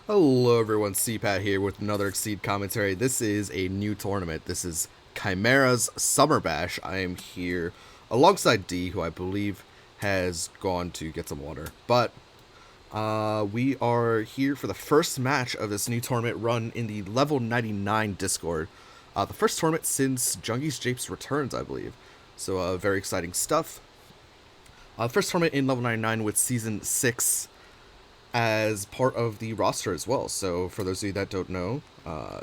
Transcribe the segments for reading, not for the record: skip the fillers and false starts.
Hello everyone, CPAT here with another Exceed commentary. This is a new tournament. This is Chimera's Summer Bash. I am here alongside D, who I believe has gone to get some water. But we are here for the first match of this new tournament run in the level 99 Discord. The first tournament since Jungies Japes returns, I believe. So very exciting stuff. First tournament in level 99 with Season 6 as part of the roster as well. So for those of you that don't know,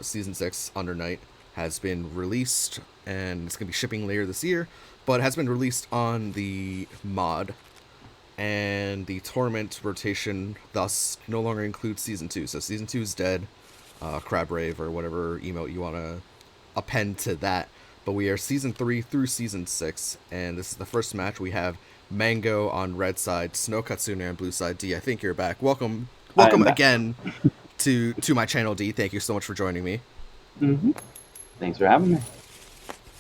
Season 6 Under Night has been released, and it's going to be shipping later this year, but has been released on the mod, and the tournament rotation thus no longer includes Season 2. So Season 2 is dead, Crab Rave, or whatever emote you want to append to that. But we are Season 3 through Season 6, and this is the first match. We have Mango on red side, Snow Katsune on blue side. D, I think you're back. Welcome again to my channel, D. Thank you so much for joining me. Thanks for having me.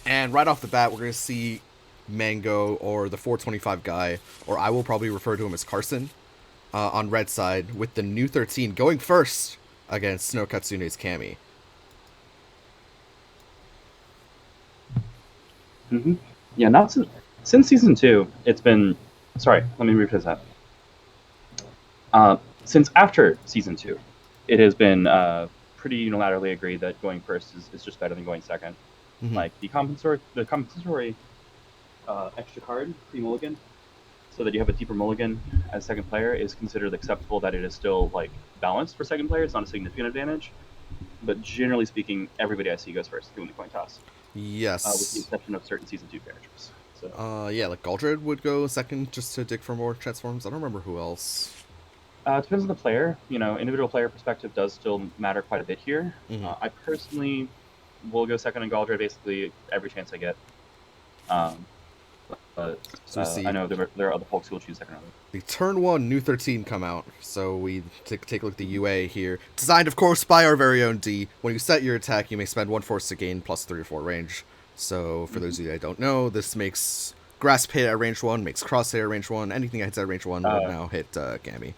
And right off the bat, we're going to see Mango, or the 425Guy, or I will probably refer to him as Carson, on red side with the new 13 going first against Snow Katsune's Cammy. Yeah, not since season 2. It's been. Sorry, let me rephrase that. Since after season 2, it has been pretty unilaterally agreed that going first is just better than going second. Like the compensatory extra card pre-mulligan, so that you have a deeper mulligan as second player, is considered acceptable. That it is still like balanced for second player. It's not a significant advantage, but generally speaking, everybody I see goes first doing the coin toss. Yes. With the exception of certain season 2 characters. So. Yeah, like Galdred would go second just to dig for more transforms. I don't remember who else. It depends on the player. Individual player perspective does still matter quite a bit here. I personally will go second on Galdred basically every chance I get. I know there are other folks who will choose second on. The turn 1 new 13 come out, so we take a look at the UA here. Designed, of course, by our very own D. When you set your attack, you may spend 1 force to gain plus 3 or 4 range. So, for those of you that don't know, this makes Grasp hit at range 1, makes Crosshair at range 1, anything that hits at range 1 will now hit Gammy.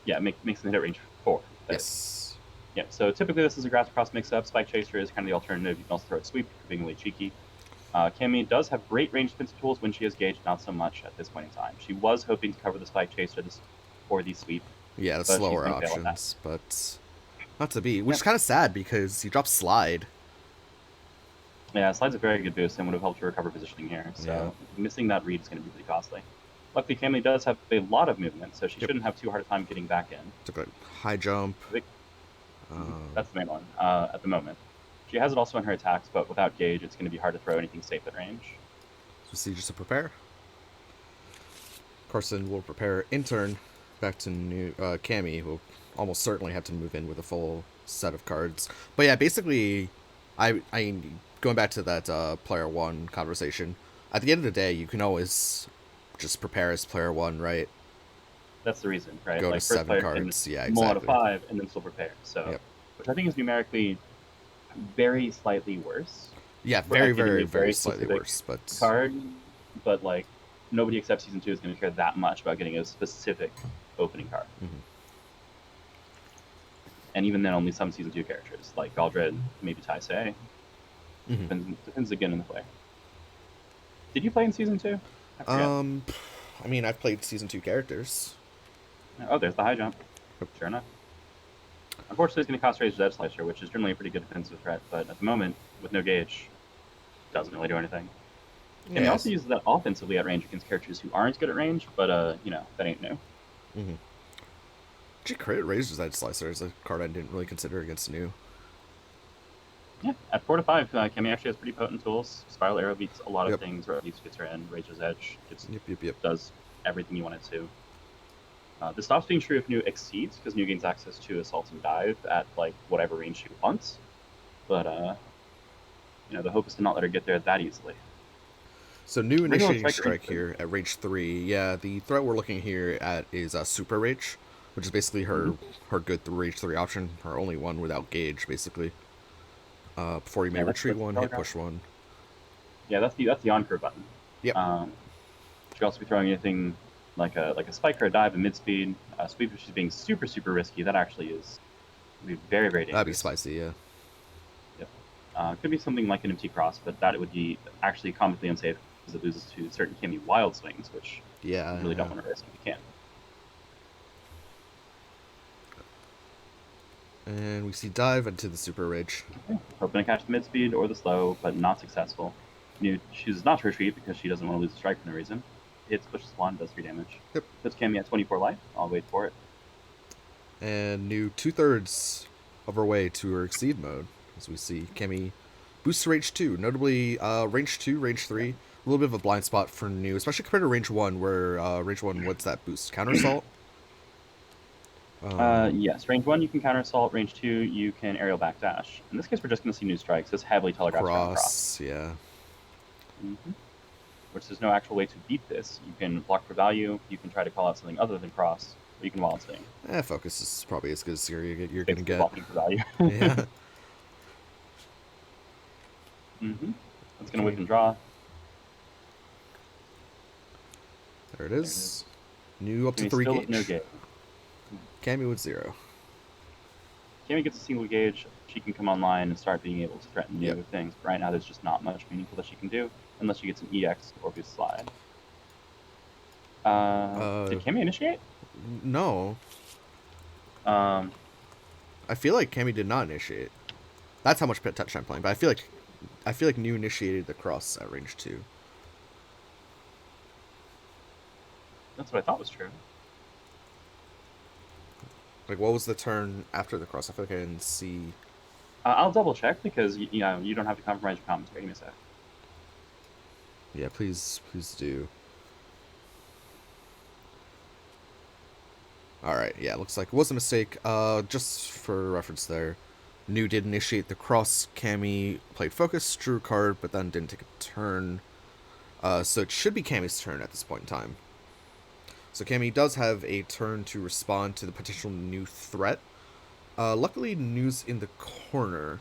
Yeah, makes them hit at range 4. Yes. Yeah, so typically this is a Grasp Cross mix-up. Spike Chaser is kind of the alternative. You can also throw a Sweep for being really cheeky. Cammy does have great range defensive tools when she is gauged, not so much at this point in time. She was hoping to cover the Spike Chaser or the Sweep. Yeah, the slower options, but not to be. Which is kind of sad because you drop Slide. Yeah, Slide's a very good boost and would have helped her recover positioning here. So missing that read is going to be really costly. Luckily, Cammy does have a lot of movement, so she shouldn't have too hard a time getting back in. Took a high jump. That's the main one at the moment. She has it also in her attacks, but without gauge, it's going to be hard to throw anything safe at range. So see, just to prepare. Carson will prepare in turn. Back to new Cammy, who will almost certainly have to move in with a full set of cards. But yeah, basically, I going back to that player 1 conversation. At the end of the day, you can always just prepare as player 1, right? That's the reason, right? Go like to 7 cards, yeah, exactly. Mull out of 5 and then still prepare. So, which I think is numerically very slightly worse. Yeah, very slightly worse. But card, but like nobody except season 2 is going to care that much about getting a specific opening card. And even then, only some season 2 characters like Galdred, maybe Taisei. Depends again on the player. Did you play in season 2? I mean, I've played season 2 characters. Oh, there's the high jump. Sure enough. Unfortunately, it's going to cost Razor's Edge Slicer, which is generally a pretty good defensive threat, but at the moment, with no gauge, doesn't really do anything. And he also uses that offensively at range against characters who aren't good at range, but, that ain't new. Actually, credit Razor's Edge Slicer is a card I didn't really consider against new. Yeah, at 4 to 5, Cammy actually has pretty potent tools. Spiral Arrow beats a lot of things, or at least gets her in. Razor's Edge does everything you want it to. This stops being true if New exceeds, because New gains access to Assault and Dive at like whatever range she wants. But the hope is to not let her get there that easily. So New initiating strike here at range 3. Yeah, the threat we're looking here at is Super Rage, which is basically her good range 3 option, her only one without gauge, basically. Before you may retreat 1, hit push 1. Yeah, that's the on-curve button. Yep. She could also be throwing anything like a spike or a dive at mid speed. Sweep, which is being super risky. That actually is It'd be very, very That'd be dangerous. spicy, yeah. Yep. Could be something like an empty cross, but that would be actually comically unsafe because it loses to certain Kimmy wild swings, which you Yeah, really don't yeah. want to risk if you can. And we see dive into the super rage. Okay. Hoping to catch the mid speed or the slow, but not successful. New chooses not to retreat because she doesn't want to lose a strike for no reason. Hits, pushes one, does 3 damage. Yep. Puts Cammy at 24 life. I'll wait for it. And new 2/3 of her way to her exceed mode. As we see Cammy boosts to range 2. Notably, range 2, range 3. A little bit of a blind spot for new, especially compared to range 1, where range 1, what's that boost? Counter assault? Yes, range 1 you can counter assault, range 2 you can aerial backdash. In this case, we're just going to see new strikes. This heavily telegraphs around cross. Yeah. Mm-hmm. Which there's no actual way to beat this. You can block for value, you can try to call out something other than cross, or you can wild swing. Focus is probably as good as you're going to Basically get. blocking for value. Yeah. Mm-hmm. It's going to whip and draw. There it is. New up to 3 still gauge. No gauge. Cammy with 0. Cammy gets a single gauge, she can come online and start being able to threaten new things. But right now, there's just not much meaningful that she can do unless she gets an EX or boost slide. Did Cammy initiate? No. I feel like Cammy did not initiate. That's how much touch I'm playing, but I feel like new initiated the cross at range 2. That's what I thought was true. Like, what was the turn after the cross? I feel like I didn't see. I'll double check because you don't have to compromise your commentary. Give me a sec. Yeah, please do. Alright, yeah, looks like it was a mistake. Just for reference there, new did initiate the cross. Cammy played focus, drew a card, but then didn't take a turn. So it should be Cammy's turn at this point in time. So Cammy does have a turn to respond to the potential new threat. Luckily, New's in the corner.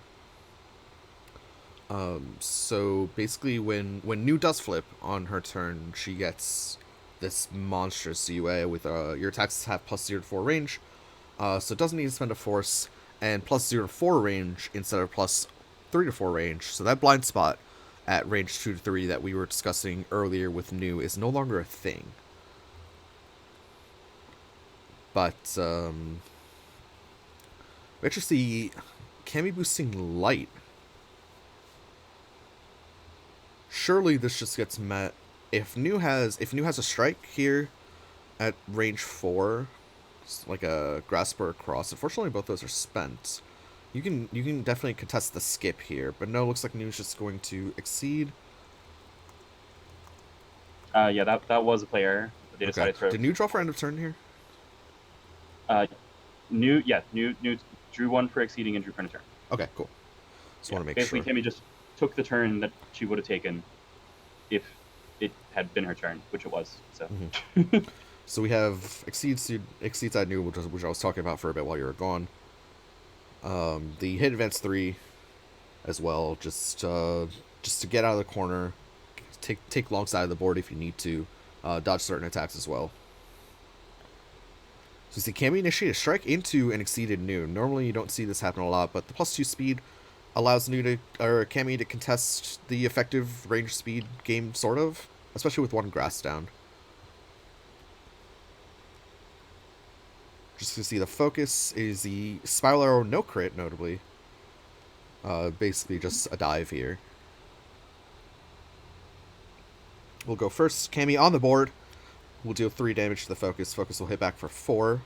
So basically, when New does flip on her turn, she gets this monstrous UA with your attacks have plus 0 to 4 range. So it doesn't need to spend a force, and plus 0 to 4 range instead of plus 3 to 4 range. So that blind spot at range 2 to 3 that we were discussing earlier with New is no longer a thing. But we actually see Cammy boosting light. Surely this just gets met if New has a strike here at range 4, like a grasp or a cross. Unfortunately, both those are spent. You can definitely contest the skip here, but no, looks like New's just going to exceed. Yeah, that was a play error. They decided to Did New draw for end of turn here? New drew one for exceeding and drew for a turn. Okay, cool. Just want to make basically, sure. Cammy just took the turn that she would have taken if it had been her turn, which it was. So, so we have exceed side New, which I was talking about for a bit while you were gone. The hit advance 3 as well, just to get out of the corner, take long side of the board if you need to, dodge certain attacks as well. So you see Cammy initiate a strike into an exceeded New. Normally you don't see this happen a lot, but the +2 speed allows Cammy to contest the effective range speed game, sort of, especially with one grass down. Just to see the focus is the Spiral Arrow no crit, notably. Basically just a dive here. We'll go first. Cammy on the board. We'll deal 3 damage to the focus. Focus will hit back for 4.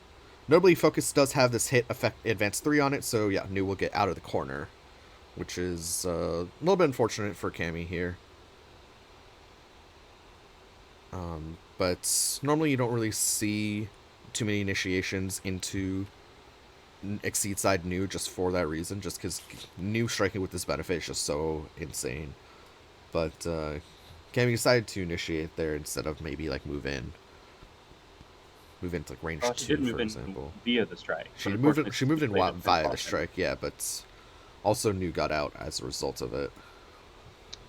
Notably, focus does have this hit effect advance 3 on it, so yeah, New will get out of the corner, which is a little bit unfortunate for Cammy here. But normally you don't really see too many initiations into exceed side New just for that reason, just because New striking with this benefit is just so insane. But Cammy decided to initiate there instead of maybe like move into like range 2, for example. Via the strike. She moved in via the strike, yeah, but also New got out as a result of it.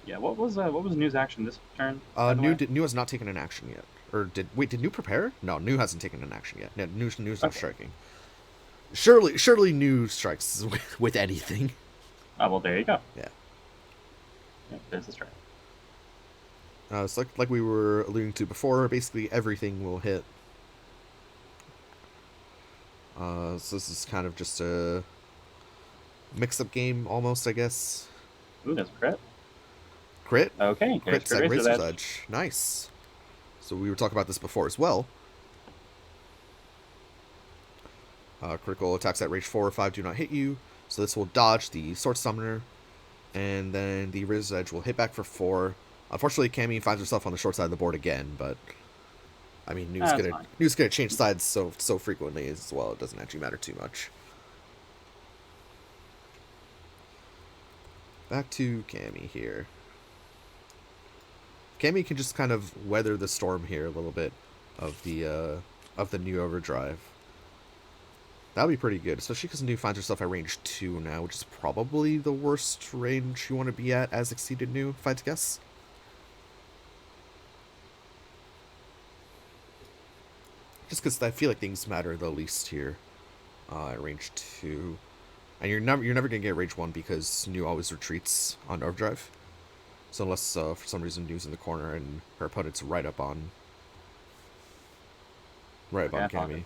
Yeah, what was New's action this turn? New has not taken an action yet. Or did New prepare? No, New hasn't taken an action yet. No, New's not striking. Surely new strikes with anything. Oh, well, there you go. Yeah. Yeah, there's the strike. It's like we were alluding to before. Basically, everything will hit. So this is kind of just a mix-up game, almost, I guess. Ooh, there's a crit. Crit. Okay, there's Crit crit set Razor's Razor's Edge. Edge. Nice. So we were talking about this before as well. Critical attacks at range 4 or 5 do not hit you. So this will dodge the Sword Summoner. And then the Razor's Edge will hit back for 4. Unfortunately, Cammy finds herself on the short side of the board again, but I mean, New's gonna change sides so frequently as well. It doesn't actually matter too much. Back to Cammy here. Cammy can just kind of weather the storm here a little bit of the new overdrive. That would be pretty good, especially because New finds herself at range 2 now, which is probably the worst range you want to be at as Exceeded New, if I had to guess. Just because I feel like things matter the least here at range 2. And you're never going to get range 1 because New always retreats on overdrive. So unless for some reason New's in the corner and her opponent's right up on Cammy.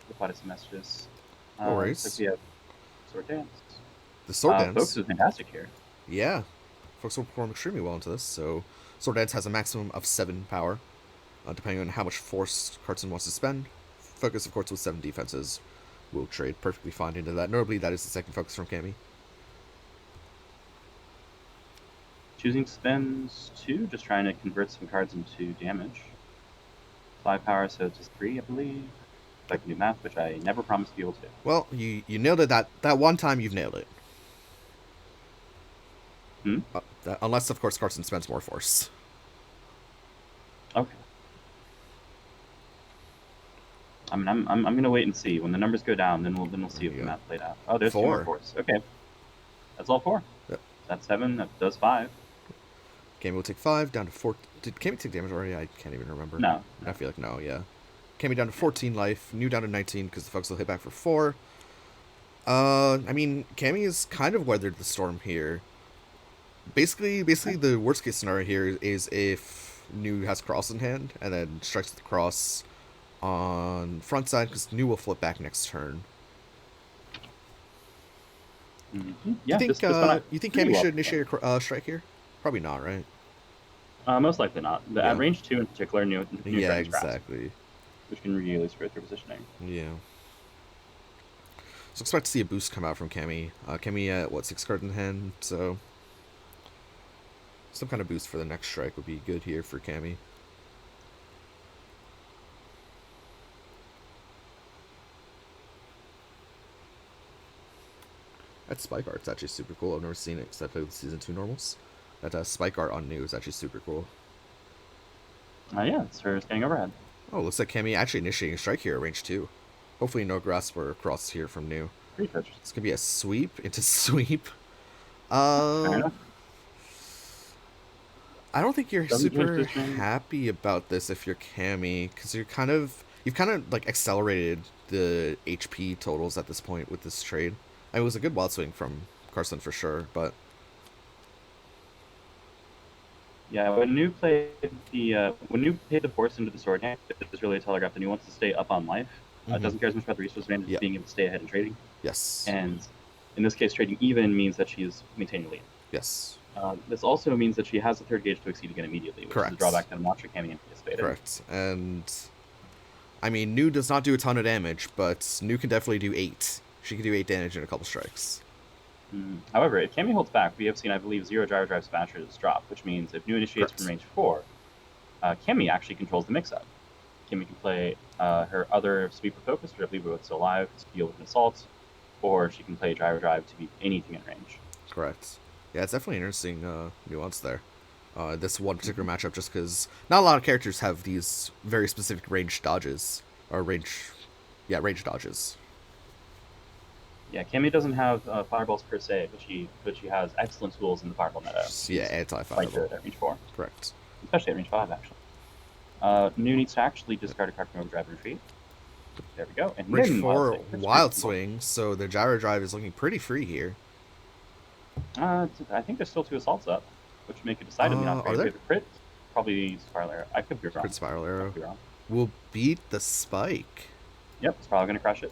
Reply to some messages. No worries. Like we have Sword Dance. The Sword Dance. Folks is fantastic here. Yeah. Folks will perform extremely well into this. So Sword Dance has a maximum of 7 power, depending on how much force Catsune wants to spend. Focus, of course, with 7 defenses will trade perfectly fine into that. Notably, that is the second focus from Cammy. Choosing spends 2, just trying to convert some cards into damage. 5 power, so it's just 3, I believe. If I can do math, which I never promised to be able to do. Well, you nailed it that one time. You've nailed it. Unless, of course, Catsune spends more force. Okay. I mean, I'm gonna wait and see. When the numbers go down, then we'll see if the math played out. Oh, there's 2 more force. Okay, that's all 4. Yep. That's 7. That does 5. Cammy will take 5 down to 4. Did Cammy take damage already? I can't even remember. No. I feel like no. Yeah. Cammy down to 14 life. New down to 19 because the folks will hit back for 4. I mean, Cammy has kind of weathered the storm here. Basically, the worst case scenario here is if New has cross in hand and then strikes the cross on front side because New will flip back next turn. Mm-hmm. Yeah, you think Cammy should initiate a strike here? Probably not, right? Most likely not. At range 2 in particular, New yeah, exactly. Grasp, which can really screw through positioning. Yeah. So expect to see a boost come out from Cammy. Cammy at 6 cards in hand, so some kind of boost for the next strike would be good here for Cammy. That spike art's actually super cool. I've never seen it because I played with Season 2 normals. That spike art on New is actually super cool. Yeah, it's her scanning overhead. Oh, looks like Cammy actually initiating a strike here at range 2. Hopefully no grasp or cross here from New. It's going to be a sweep into sweep. Fair enough. I don't think you're super happy about this if you're Cammy, because you've kind of like accelerated the HP totals at this point with this trade. I mean, it was a good wild swing from Catsune for sure, but yeah, when New played the force into the sword hand, it was really a telegraph that New wants to stay up on life. Doesn't care as much about the resource advantage as being able to stay ahead in trading. Yes. And in this case, trading even means that she's maintaining lead. Yes. This also means that she has a third gauge to exceed again immediately, which is a drawback that I'm not sure Cammy anticipated. Correct. And I mean, New does not do a ton of damage, but New can definitely do 8. She can do 8 damage in a couple strikes. However, if Cammy holds back, we have seen, I believe, 0 drive smashers drop, which means if New initiates from range 4, Cammy actually controls the mix-up. Cammy can play her other sweeper focus, which I believe it's still alive, to deal with an assault, or she can play drive to beat anything in range. Correct. Yeah, it's definitely an interesting nuance there. This one particular matchup, just because not a lot of characters have these very specific range dodges, or range dodges. Yeah, Cammy doesn't have fireballs per se, but she has excellent tools in the fireball meta. Yeah, anti-fireball. Quite good at range 4. Correct. Especially at range 5, actually. New needs to actually discard a card from Overdrive and Retreat. There we go. And Range then Wild 4 Swing. That's Wild pretty cool. Swing, so the gyro drive is looking pretty free here. I think there's still 2 assaults up, which would make it decidedly not Are great. We there? have a crit, probably Spiral Arrow. I could be wrong. Crit Spiral I Arrow could be wrong. will beat the Spike. Yep, it's probably going to crush it.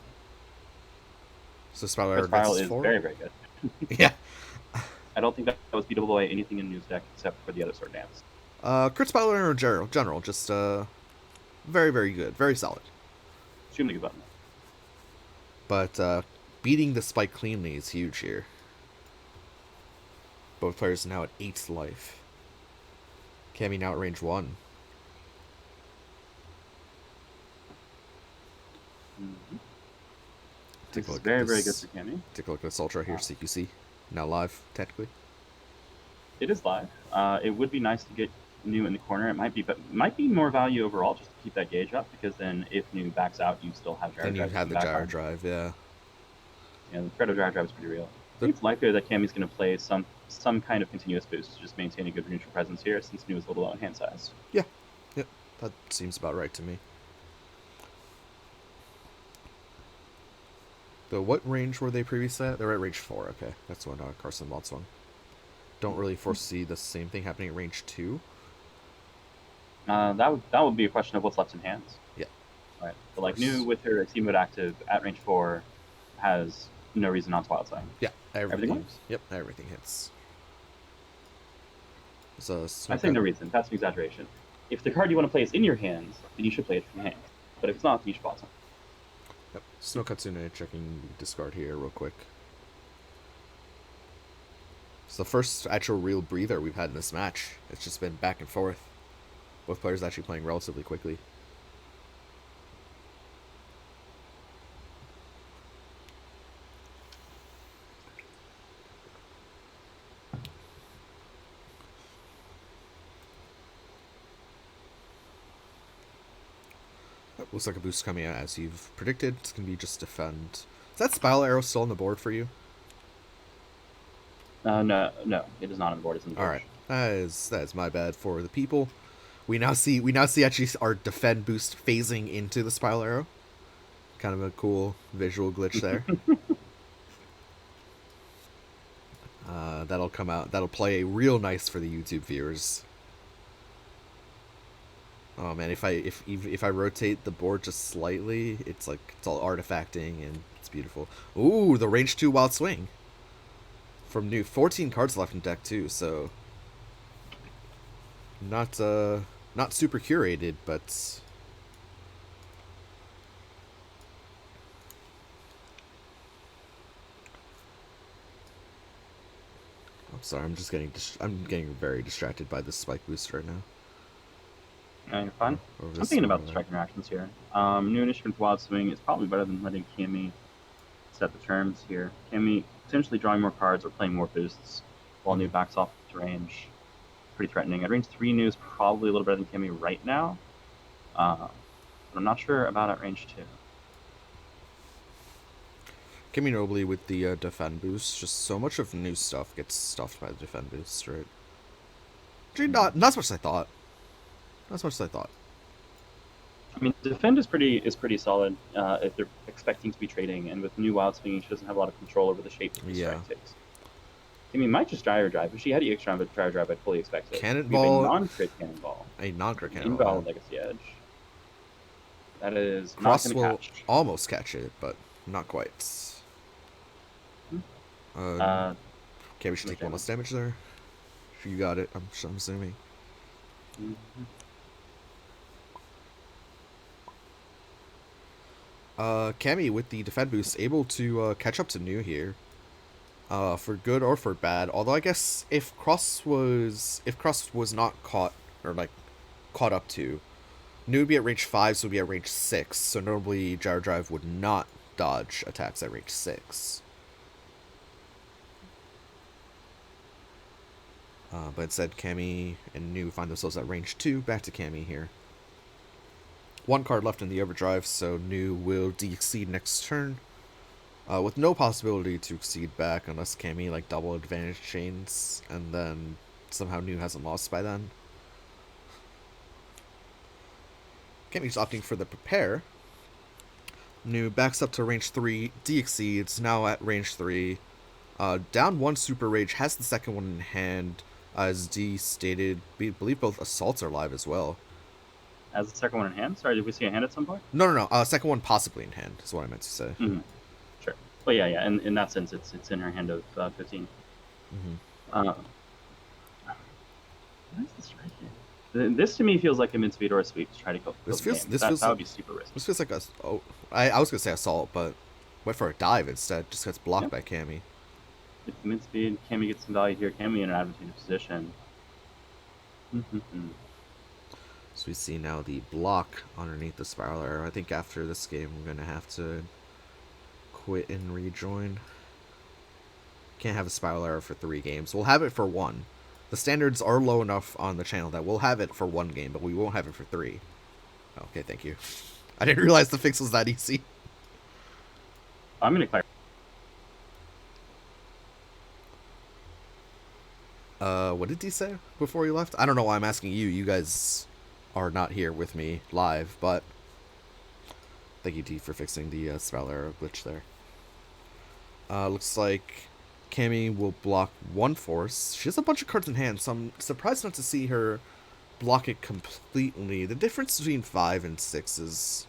So Spiral Crit Arrow Spiral gets is 4? very, very good. Yeah. I don't think that was beatable by anything in News deck except for the other Sword Dance. Crit Spiral Arrow in general, just very, very good. Very solid. Extremely good button. But beating the Spike cleanly is huge here. Both players now at 8th life. Cammy now at range 1. Mm-hmm. Take This a is look very, at very this. good for Cammy. Take a look at this Ultra here, CQC. Now live, technically. It is live. It would be nice to get New in the corner. It might be more value overall just to keep that gauge up, because then if New backs out, you still have Gyro Then you Drive. have the gyro drive, yeah. Yeah, the threat of Gyro Drive is pretty real. I think it's likely that Cammy's going to play some kind of continuous boost to just maintain a good neutral presence here, since New is a little low in hand size. Yeah. Yep. That seems about right to me. So what range were they previously at? They're at range 4, okay. That's when Carson Wild swung. Don't really foresee the same thing happening at range 2. That would be a question of what's left in hands. Yeah. Right. But like New with her Exceed mode active at range 4 has no reason not to wild swing. Yeah. Everything works? Yep, everything hits. So I say no reason. That's an exaggeration. If the card you want to play is in your hands, then you should play it from hand. But if it's not, then you should wild swing. Yep. Snow Katsune checking discard here real quick. It's the first actual real breather we've had in this match. It's just been back and forth. Both players actually playing relatively quickly. Looks like a boost coming out as you've predicted. It's going to be just defend. Is that Spiral Arrow still on the board for you? No, it is not on the board. It's on the board. All right, that is my bad for the people. We now see actually our defend boost phasing into the Spiral Arrow. Kind of a cool visual glitch there. That'll come out. That'll play real nice for the YouTube viewers. Oh man, if I rotate the board just slightly, it's all artifacting and it's beautiful. Ooh, the range 2 Wild Swing. From New, 14 cards left in deck too, so not super curated, but I'm sorry, I'm getting very distracted by this spike boost right now. No, you're fine. I'm thinking about the striking reactions here. New initiative with Wild Swing is probably better than letting Cammy set the terms here. Cammy potentially drawing more cards or playing more boosts while New backs off to range. Pretty threatening. At range 3, New is probably a little better than Cammy right now. But I'm not sure about at range 2. Cammy nobly with the defend boost. Just so much of New stuff gets stuffed by the defend boost, right? Actually, not as much as I thought. Not as much as I thought. I mean, defend is pretty solid if they're expecting to be trading, and with New Wild Swinging, she doesn't have a lot of control over the shape of the strike takes. I mean, might just Gyro Drive. If she had EX Gyro Drive, I'd fully expect it. Cannonball. A non-crit Cannonball. A non-crit Cannonball. Invalid Legacy Edge. That is Cross not going will to catch. almost catch it, but not quite. Okay, we should take 1 less damage there. You got it, I'm assuming. Mm-hmm. Cammy with the defend boost able to catch up to New here. For good or for bad. Although I guess if Cross was not caught or caught up to, New would be at range 5, so would be at range 6. So normally Gyro Drive would not dodge attacks at range 6. But instead, Cammy and New find themselves at range 2. Back to Cammy here. 1 card left in the overdrive, so New will de-exceed next turn. With no possibility to exceed back unless Cammy double advantage chains, and then somehow New hasn't lost by then. Cammy's opting for the prepare. New backs up to range 3, D exceeds, now at range 3. Down one Super Rage, has the second one in hand. As D stated, we believe both assaults are live as well. As the second one in hand? Sorry, did we see a hand at some point? No. Second one possibly in hand is what I meant to say. Mm-hmm. Sure. But yeah. In that sense, it's in her hand of 15. Mm-hmm. What is this right here? This to me feels like a mid speed or a sweep to try to kill This the feels. game. This That feels. would be super risky. This feels like a. Oh, I was gonna say assault, but went for a dive instead. Just gets blocked by Cammy. If mid speed, Cammy gets some value here. Cammy in an advantageous position. So we see now the block underneath the spiral arrow. I think after this game we're gonna have to quit and rejoin. Can't have a spiral arrow for 3 games. We'll have it for 1. The standards are low enough on the channel that we'll have it for 1 game, but we won't have it for 3. Okay, thank you. I didn't realize the fix was that easy. I'm gonna clarify. What did he say before he left? I don't know why I'm asking you. You guys are not here with me live, but thank you, D, for fixing the spiral arrow glitch there. Looks like Cammy will block 1 force. She has a bunch of cards in hand, so I'm surprised not to see her block it completely. The difference between 5 and 6 is...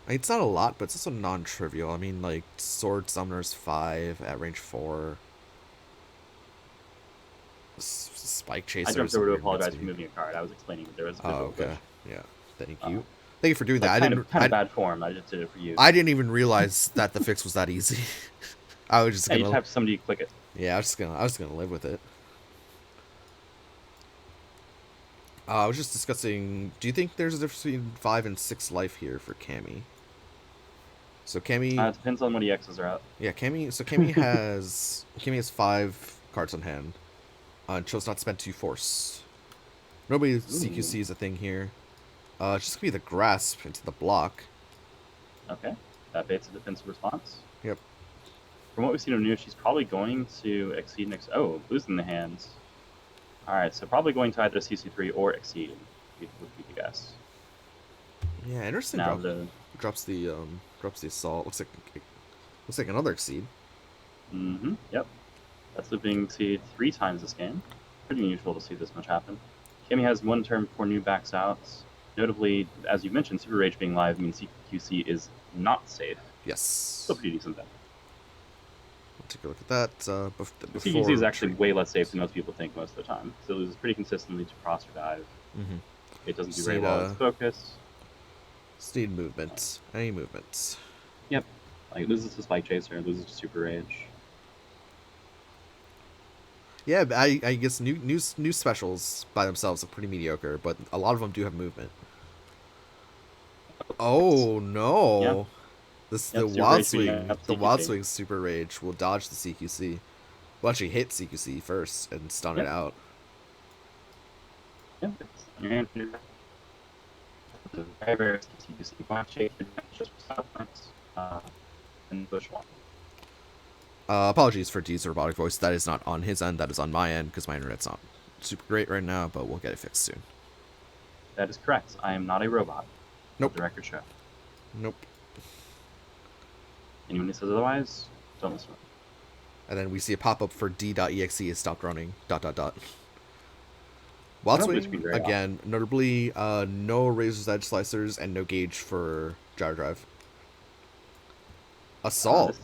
it's not a lot, but it's also non-trivial. I mean, like, Sword Summoner's 5 at range 4. Spike Chaser. I jumped over to apologize for moving a card. I was explaining that there was a visual glitch. Yeah. Thank you. Thank you for doing that. Kind of bad form. I just did it for you. I didn't even realize that the fix was that easy. I was just gonna. You just have somebody click it. Yeah, I was just gonna live with it. I was just discussing. Do you think there's a difference between 5 and 6 life here for Cammy? So Cammy. It depends on what EXs are out. Yeah, Cammy. So Cammy has 5 cards on hand. And chose not to spend 2 force. Nobody CQC is a thing here. It's just gonna be the grasp into the block. Okay, that baits a defensive response. Yep. From what we've seen of New, she's probably going to exceed next. Oh, losing the hands. All right, so probably going to either CC3 or exceed would be the guess. Yeah, interesting. Now drops the assault. Looks like another exceed. Yep. That's the being exceed 3 times this game. Pretty unusual to see this much happen. Cammy has 1 turn before New backs out. Notably, as you mentioned, Super Rage being live means CQC is not safe. Yes. Still pretty decent then. We'll take a look at that. CQC is actually way less safe than most people think most of the time. So it loses pretty consistently to cross or dive. It doesn't do very well as focus. Steed movement. Any movements. Yep. Like, it loses to Spike Chaser, it loses to Super Rage. Yeah, I guess new specials by themselves are pretty mediocre, but a lot of them do have movement. Oh no! Yeah. The Wild Swing. The Wild Swing Super Rage will dodge the CQC. Will actually hit CQC first and stun it out. Yep. Very CQC. Watch it. Just and push 1. Apologies for D's robotic voice. That is not on his end. That is on my end because my internet's not super great right now, but we'll get it fixed soon. That is correct. I am not a robot. Nope. The record show. Nope. Anyone who says otherwise, don't listen. And then we see a pop-up for D.exe is stopped running. ... Wild Swing, again, notably, no Razor's Edge Slicers and no gauge for Gyro Drive. Assault.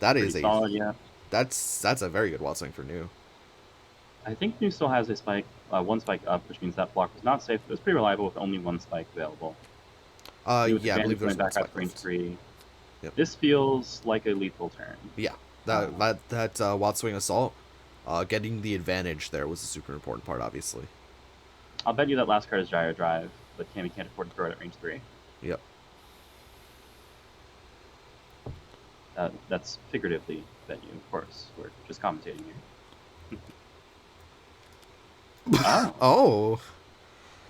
That is solid, yeah. That's a very good Wild Swing for New. I think New still has a spike, 1 spike up, which means that block was not safe. It was pretty reliable with only 1 spike available. Yeah, I believe there's 1 spike range 3. Yep. This feels like a lethal turn. Yeah, that Wild Swing Assault, getting the advantage there was a super important part, obviously. I'll bet you that last card is Gyro Drive, but Cammy can't afford to throw it at range 3. Yep. That's figuratively that you, of course. We're just commentating here. Oh.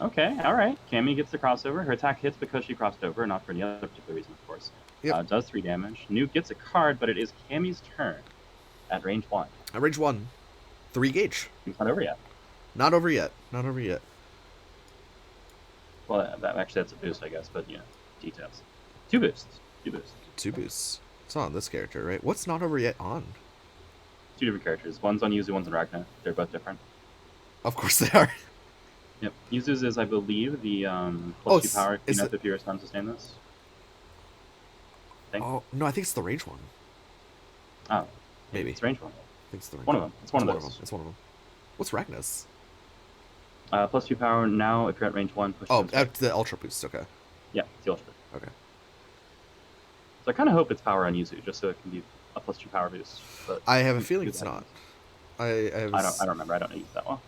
Okay, alright. Cammy gets the crossover. Her attack hits because she crossed over, not for any other particular reason, of course. Yep. Does 3 damage. New gets a card, but it is Cammy's turn at range 1. At range 1. 3 gauge. It's not over yet. Not over yet. Not over yet. Well, actually, that's a boost, I guess, but, details. Two boosts. Two boosts. 2 boosts. It's not on this character, right? What's not over yet on? Two different characters. One's on Yuzu, one's on Ragna. They're both different. Of course they are. Yep. Yuzu's is, I believe, the Oh, plus 2 power. is Clean it? up if you respond to sustain this. Oh, no, I think it's the range one. Oh. Maybe. It's range one. I think it's the range One of them. It's one of them. those. It's one of them. What's Ragna's? Plus 2 power now if you're at range 1. Push Oh, the Ultra Boost, okay. Yeah, it's the ultra. Okay. So I kind of hope it's power on Yuzu, just so it can be a plus 2 power boost. But I have a feeling it's not. I don't remember. I don't use that well.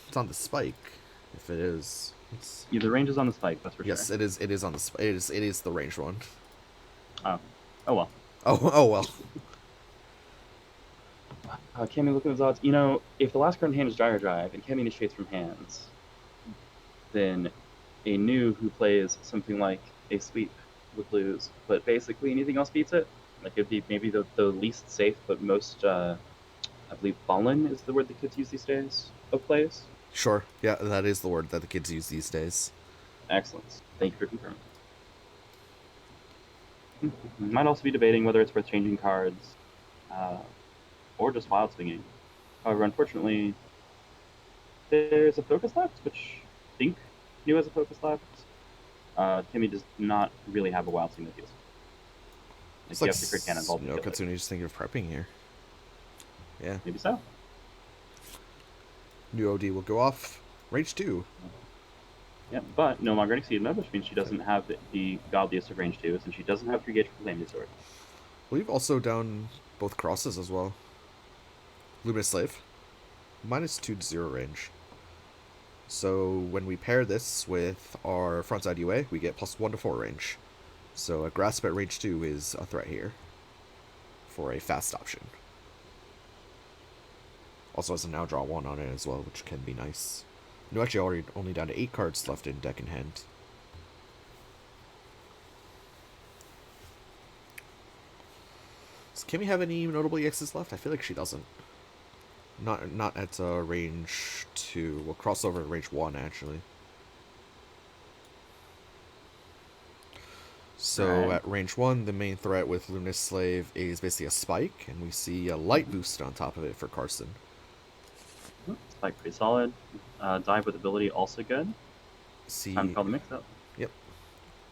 It's on the spike. If it is, Yeah, the range is on the spike. That's for yes, sure. it is. It is on the spike. It is the ranged one. Oh well. Oh well. Cammy, look at those odds. You know, if the last card in hand is Gyro Drive and Cammy initiates from hands, then a new who plays something like a sweep would lose. But basically, anything else beats it. Like it'd be maybe the least safe, but most, I believe, fallen is the word the kids use these days of plays. Sure. Yeah, that is the word that the kids use these days. Excellent. Thank you for confirming. Might also be debating whether it's worth changing cards, or just wild swinging. However, unfortunately, there's a focus left, which I think New has a focus left. Timmy does not really have a wild swing that deals. It's you like have to crit cannonball. no, Katsune just thinking of prepping here. Yeah. Maybe so. New OD will go off. Range 2. Yeah, but no longer exceed mode, which means she doesn't have the godliest of range 2s, and she doesn't have 3 gauge for Flaming Sword. I believe also down both crosses as well. Luminous Slave. -2 to 0 range. So when we pair this with our frontside UA, we get +1 to 4 range. So a Grasp at range 2 is a threat here for a fast option. Also has a now draw 1 on it as well, which can be nice. No, actually already only down to 8 cards left in deck and hand. Does Kimmy have any notable EXs left? I feel like she doesn't. Not at range 2. We'll cross over to range 1 actually. So right. At range 1, the main threat with Luminous Slave is basically a spike, and we see a light boost on top of it for Carson. Spike pretty solid. Dive with ability also good. See, Time to call the mix up. Yep.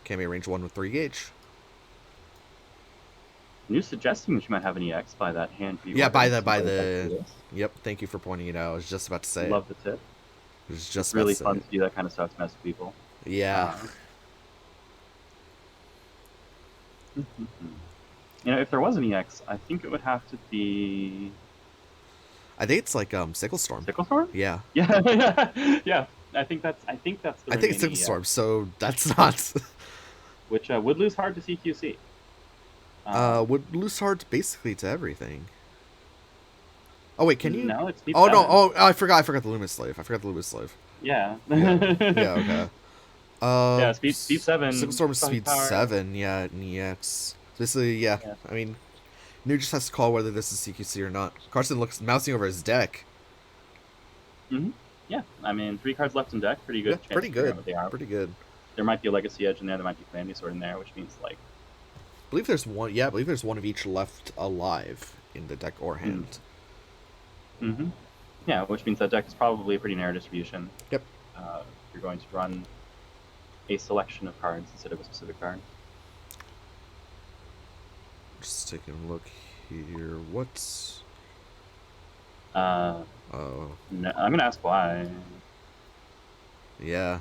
Cammy range 1 with 3 gauge. New suggesting she might have an EX by that hand view. Yeah, by the. Yep, thank you for pointing it out. I was just about to say. Love the tip. It was just really about to fun to do that kind of stuff to mess with people. Yeah. You know, if there was an EX, I think it would have to be. I think it's like Sickle Storm. Sickle Storm? Yeah. Yeah, yeah. I think that's. The I think it's Sickle Storm, so that's not. Which would lose hard to CQC. Would lose hard basically to everything. Oh wait, can you? No, it's Oh no! Oh, I forgot the Luminous Slave. Yeah. Yeah. Okay. Yeah, speed 7. Sickle Storm is speed power. 7. Yeah, and EX. Basically, yeah. I mean, New just has to call whether this is CQC or not. Carson looks mousing over his deck. Yeah, I mean, 3 cards left in deck. Pretty good. Yeah, pretty good. They are. Pretty good. There might be a Legacy Edge in there. There might be Flaming Sword in there, which means like. I believe there's one. Yeah, I believe there's one of each left alive in the deck or hand. Yeah, which means that deck is probably a pretty narrow distribution. Yep. You're going to run a selection of cards instead of a specific card. Just taking a look here. What's? No, I'm gonna ask why. Yeah.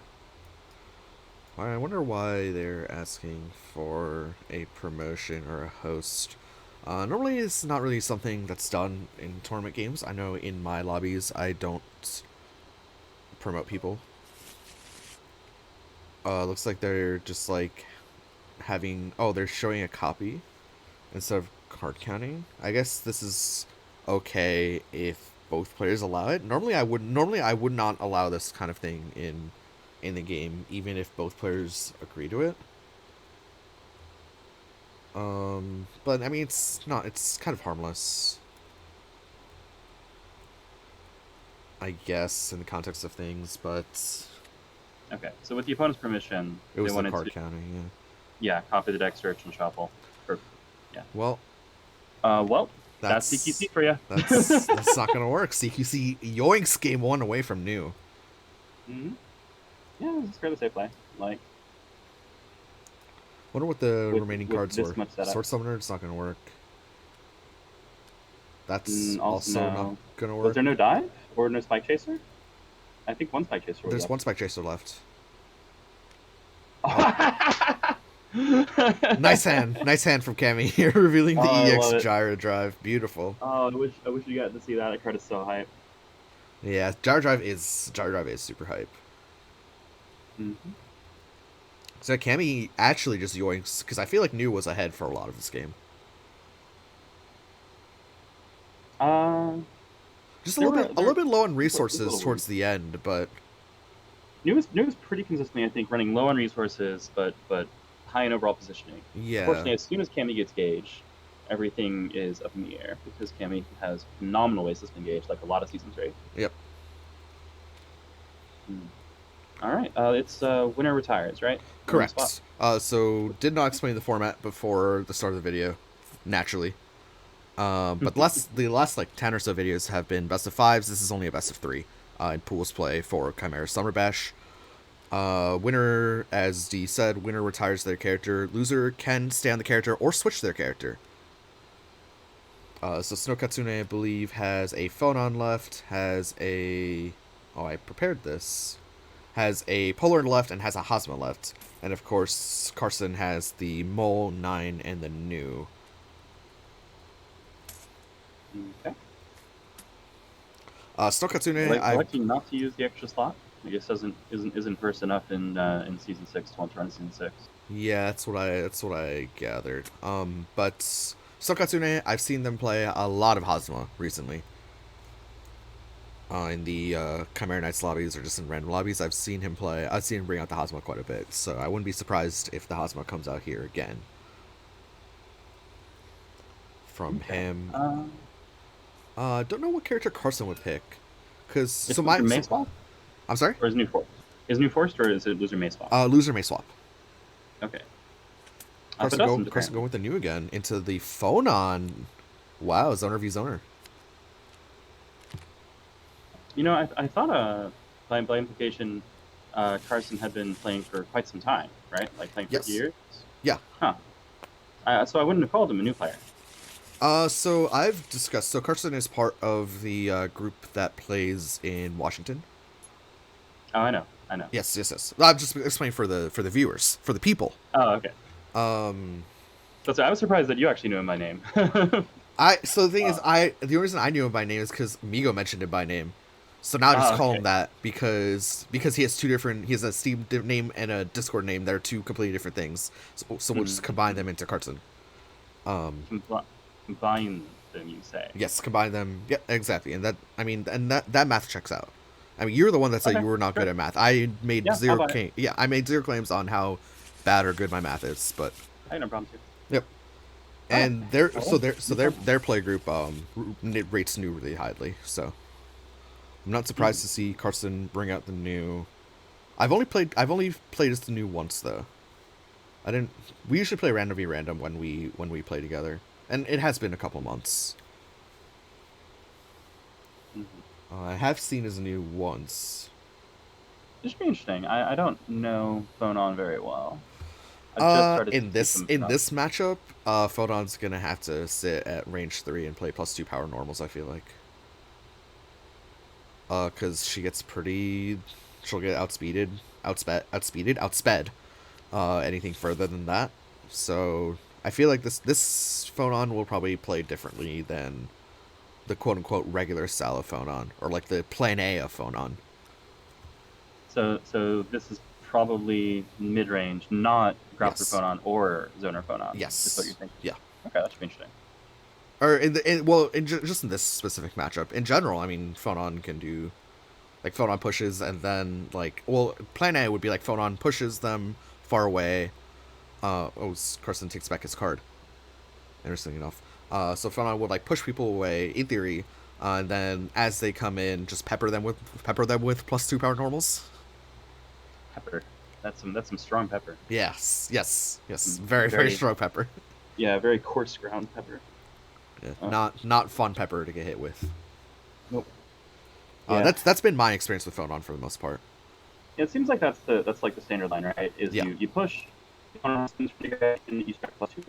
I wonder why they're asking for a promotion or a host. Normally it's not really something that's done in tournament games. I know in my lobbies I don't promote people. Looks like they're just like having... Oh, they're showing a copy instead of card counting. I guess this is okay if both players allow it. Normally I would not allow this kind of thing in the game, even if both players agree to it. But I mean, it's kind of harmless, I guess, in the context of things, but Okay, so with the opponent's permission, It they was the wanted card to, counting, yeah, copy the deck, search, and shuffle. Perfect. Yeah. yeah. Well, Well, that's that's CQC for you. that's not gonna work. CQC yoinks game one away from new. Hmm. Yeah, it's fair to say play. Like Wonder what the with remaining with cards this were. much setup. Sword Summoner, it's not gonna work. That's Also, also not no. gonna Was work. there no dive or no spike chaser? I think one spike chaser was There's left. one Spike Chaser left. Oh, Oh, nice hand from Cammy here, revealing the I EX love it. Gyro Drive. Beautiful. Oh, I wish you got to see that. That card is so hype. Yeah, Gyro Drive is super hype. Mm-hmm. So Cammy actually just yoinks because I feel like new was ahead for a lot of this game. Uh, Just there were a little there bit low on was a resources little weird. towards the end, but New was pretty consistently, I think, running low on resources, but high in overall positioning. yeah, Unfortunately, as soon as Cammy gets Gage, everything is up in the air because Cammy has phenomenal ways to spin Gage, like a lot of seasons, right? yep, Hmm. All right, it's winner retires, right? Winner on the spot. correct. So did not explain the format before the start of the video, naturally. But the last like 10 or so videos have been best of fives. This is only a best of three in pools play for Chimera Summer Bash. Winner, as D said, winner retires their character. Loser can stay on the character or switch their character. So Snow Katsune, I believe, has a Phonon left, has a... Oh, I prepared this. Has a Polar left and has a Hazma left. And of course, Carson has the Mole, 9, and the New. Okay. Snow Katsune, Electing not to use the extra slot, I guess isn't versed enough in season 6 to want to run season 6. Yeah, that's what I gathered. But Snow Katsune, I've seen them play a lot of Hazma recently. In the Chimera Knights lobbies or just in random lobbies, I've seen him play. I've seen him bring out the Hazma quite a bit, so I wouldn't be surprised if the Hazma comes out here again. From Okay. him, don't know what character Carson would pick, because So my May swap, I'm sorry. or is new forced? Is new forced or is it loser May swap? Loser may swap. Okay. Carson going with the new again into the Phonon. Wow, Zoner v Zoner. You know, I thought by implication, Carson had been playing for quite some time, right? Like playing for Yes. years. Yeah. Huh. So I wouldn't have called him a new player. So I've discussed. So Carson is part of the group that plays in Washington. Oh, I know. Yes. I'm just explaining for the viewers, for the people. Oh, okay. Um, So I was surprised that you actually knew him by name. So the thing is, the only reason I knew him by name is because Migo mentioned him by name. So now I just call him that because he has he has a Steam name and a Discord name that are two completely different things. So we'll just combine them into Carson. Combine them, you say? Yes, combine them. Yeah, exactly. And that math checks out. I mean, you're the one that said you were not good at math. I made I made zero claims on how bad or good my math is, but I had no problem too. yep. And their play group rates new really highly. So I'm not surprised to see Carson bring out the new. I've only played as the new once though. I didn't. We usually play random v random when we play together, and it has been a couple months. I have seen his new once. This should be interesting. I don't know Phonon very well. In this matchup, Phonon's gonna have to sit at range 3 and play +2 power normals, I feel like. Cause she'll get outsped, anything further than that. So I feel like this Phonon will probably play differently than the quote unquote regular style of Phonon, or like the plan A of Phonon. So this is probably mid range, not Grappler Phonon or Zoner Phonon. Yes. Is what you're thinking. Yeah. Okay, that should be interesting. Or just in this specific matchup. In general, I mean, Phonon can do like Phonon pushes and then plan A would be like Phonon pushes them far away. Carson takes back his card. Interesting enough. So Phonon would like push people away in theory, and then as they come in, just pepper them with +2 power normals. pepper. That's some strong pepper. Yes. Some Very, very strong pepper. Yeah, very coarse ground pepper. Yeah, not fun pepper to get hit with. Nope. Yeah. That's been my experience with Phonon for the most part. It seems like that's like the standard line, right? Is Yeah. you push, and you start +2.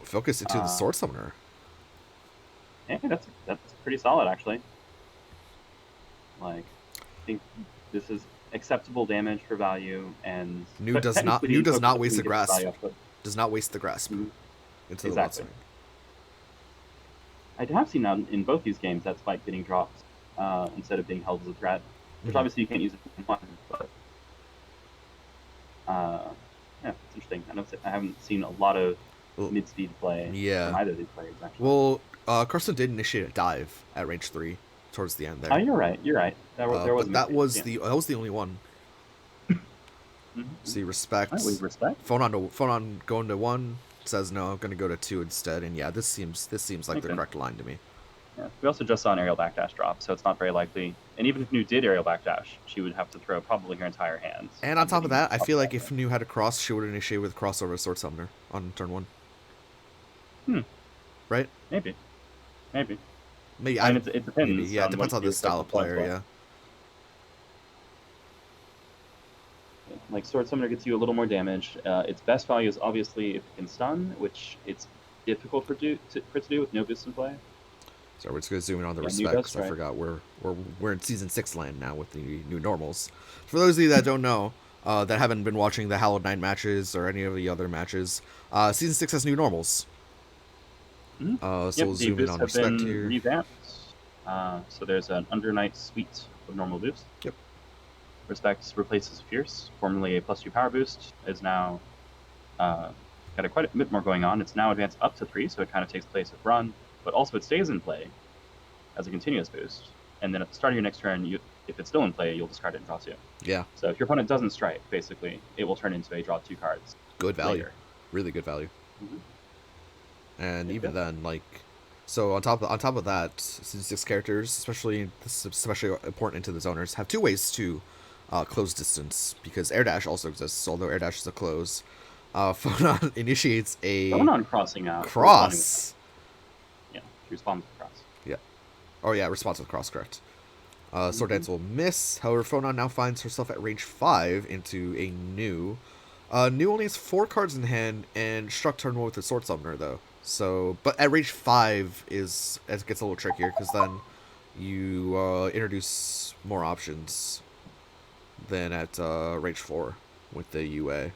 Focus into the Sword Summoner. Yeah, that's pretty solid actually. Like, I think this is acceptable damage for value, and New does not waste the grasp. Does not waste the grasp into exactly. the Watsune. I have seen now in both these games that Spike getting dropped instead of being held as a threat, which obviously you can't use it in one, but yeah, it's interesting. I haven't seen a lot of mid-speed play from either of these players, actually. Well, Carson did initiate a dive at range 3 towards the end there. Oh, you're right. There was that was the only one. See, respect. Right, we respect. Phonon going to 1 says no. I'm going to go to 2 instead, and yeah, this seems like the correct line to me. Yeah, we also just saw an aerial backdash drop, so it's not very likely. And even if Nu did aerial backdash, she would have to throw probably her entire hands. And on top of that, I feel like if Nu had a cross, she would initiate with crossover Sword Summoner on turn 1. Right? Maybe. I mean, it depends. Maybe, yeah, it depends on the style of player, yeah. Like, Sword Summoner gets you a little more damage. Its best value is obviously if it can stun, which it's difficult for it to do with no boost in play. So we're just going to zoom in on the respect, because I forgot we're in Season 6 land now with the new normals. For those of you that don't know, that haven't been watching the Hallowed Knight matches or any of the other matches, Season 6 has new normals. So we'll zoom in on respect here. Revamped. So there's an Under Knight suite of normal boost. Yep. Respect replaces Fierce, formerly a +2 power boost, is now got quite a bit more going on. It's now advanced up to 3, so it kind of takes place of Run, but also it stays in play as a continuous boost. And then at the start of your next turn, if it's still in play, you'll discard it and draw 2. Yeah. So if your opponent doesn't strike, basically, it will turn into a draw 2 cards. Good value. Later. Really good value. And even then, like, so on top of that, Season 6 characters, especially important into the zoners, have 2 ways to close distance, because air dash also exists, although air dash is a close. Phonon initiates a crossing out. Cross. Yeah, she responds with cross. Yeah. Oh yeah, response with cross, correct. Sword Dance will miss. However, Phonon now finds herself at range 5 into a Nu. Nu only has 4 cards in hand and struck turn 1 with a Sword Summoner though. So, but at range 5 it gets a little trickier, because then you introduce more options than at range 4 with the UA.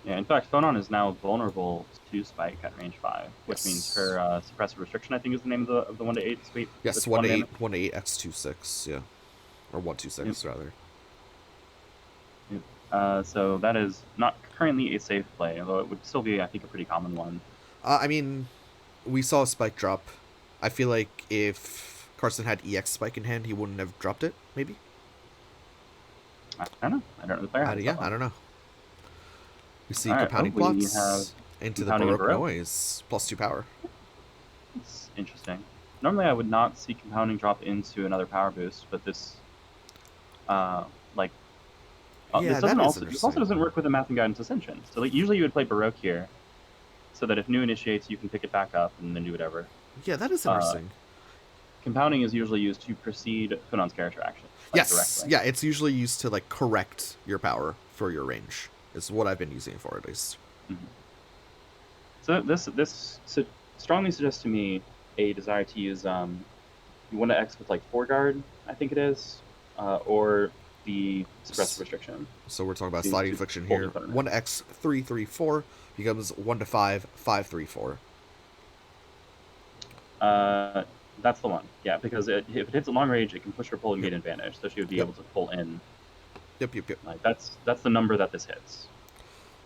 Yeah, in fact, Phonon is now vulnerable to Spike at range 5, which means her Suppressive Restriction, I think, is the name of the 1-8 suite. Yes, 1-8 X26, yeah. Or 126, rather. So that is not currently a safe play, although it would still be, I think, a pretty common one. I mean, we saw a Spike drop. I feel like if Carson had EX Spike in hand, he wouldn't have dropped it, maybe? I don't know. I don't know the player. I don't know. We see compounding blocks into the Baroque Noise, +2 power. It's interesting. Normally I would not see compounding drop into another power boost, but this, this also doesn't work with the Math and Guidance Ascension. So like, usually you would play Baroque here, so that if Nu initiates, you can pick it back up and then do whatever. Yeah, that is interesting. Compounding is usually used to precede Phonon's character action. Yes, directly. Yeah, it's usually used to like correct your power for your range. Is what I've been using it for, at least. So this strongly suggests to me a desire to use you want to X with like 4 guard, I think it is, or the Suppressive Restriction. So we're talking about Sliding Affliction here. 1x 3/3/4 becomes 1/5 5/3/4. That's the one. Yeah, because if it hits a long range, it can push her pull and gain advantage, so she would be able to pull in. Yep. Like that's the number that this hits.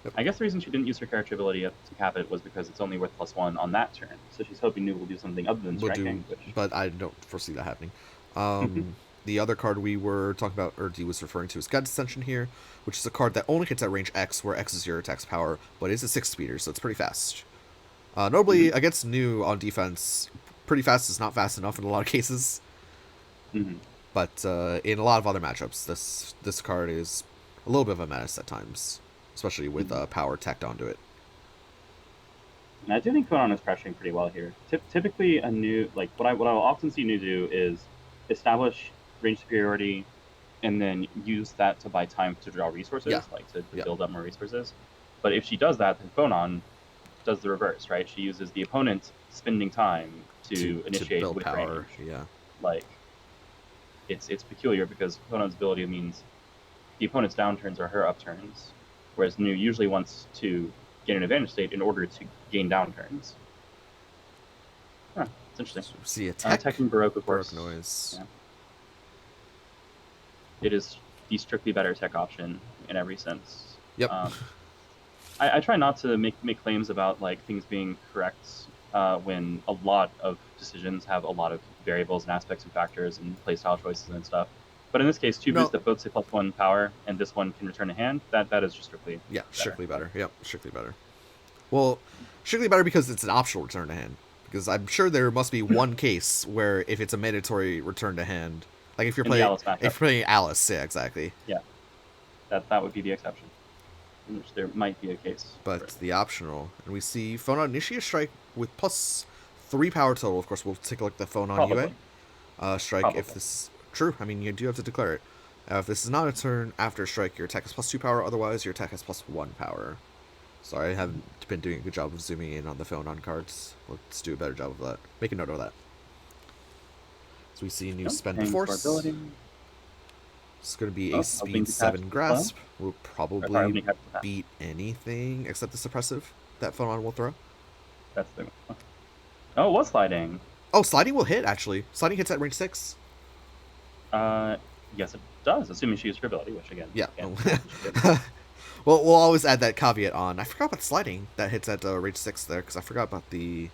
Yep. I guess the reason she didn't use her character ability to cap it was because it's only worth +1 on that turn. So she's hoping Nu will do something other than striking. But I don't foresee that happening. The other card we were talking about, or D was referring to, is Guidance Ascension here, which is a card that only hits at range X, where X is your attack's power, but it's a 6-speeder, so it's pretty fast. Notably, against Nu on defense, pretty fast is not fast enough in a lot of cases. But in a lot of other matchups, this card is a little bit of a menace at times, especially with power tacked onto it. And I do think Conan is pressuring pretty well here. Typically, a new like what I'll often see new do is establish range superiority and then use that to buy time to draw Yeah, resources, like to yeah, build up more resources. But if she does that, then Phonon does the reverse, right? She uses the opponent spending time to to initiate build with power. range. Yeah, Like it's peculiar because Phonon's ability means the opponent's downturns are her upturns, whereas Nu usually wants to gain an advantage state in order to gain downturns. Huh, it's interesting. so see a tech Teching Baroque, of Baroque course. noise. Yeah, it is the strictly better tech option in every sense. Yep. I try not to make claims about like things being correct when a lot of decisions have a lot of variables and aspects and factors and playstyle choices and stuff. But in this case, two boosts No. that both say +1 power, and this one can return a hand. That is just strictly Yeah, better. strictly better. Yep, strictly better. Well, strictly better because it's an optional return to hand. Because I'm sure there must be one case where if it's a mandatory return to hand, like if you're In the playing, Alice matchup, if you're playing Alice, yeah, exactly. yeah, that would be the exception, in which there might be a case. But the optional, and we see Phonon initiate strike with +3 power total. Of course, we'll take a look at the Phonon Probably. UA. Strike Probably. if this true. I mean, you do have to declare it. If this is not a turn after strike, your attack has +2 power. Otherwise, your attack has +1 power. Sorry, I haven't been doing a good job of zooming in on the Phonon cards. Let's do a better job of that. Make a note of that. So we see new Nope, spend paying for force. ability. It's going to be Oh, a speed 7 grasp. Will probably beat anything except the suppressive that Phonon will throw. That's the one. Oh, it was sliding. Oh, sliding will hit, actually. Sliding hits at range 6. Yes, it does, assuming she used her ability, which again, Yeah. can't. Well, we'll always add that caveat on. I forgot about sliding that hits at range 6 there, because I forgot about the...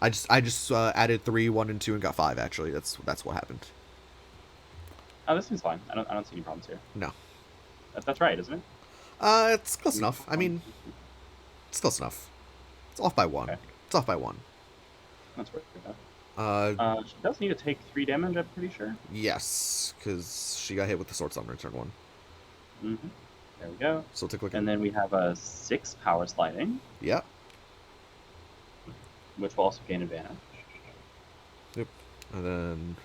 I just added 3, 1, and 2 and got 5, actually. That's what happened. Oh, this seems fine. I don't see any problems here. No. That's right, isn't it? It's close enough. I mean, it's close enough. It's off by 1. Okay. It's off by 1. That's right. She does need to take 3 damage, I'm pretty sure. Yes, because she got hit with the sword summon turn 1. Mm-hmm. There we go. So take a look at And then we have a 6 power sliding. Yep. Which will also gain advantage. Yep. And then...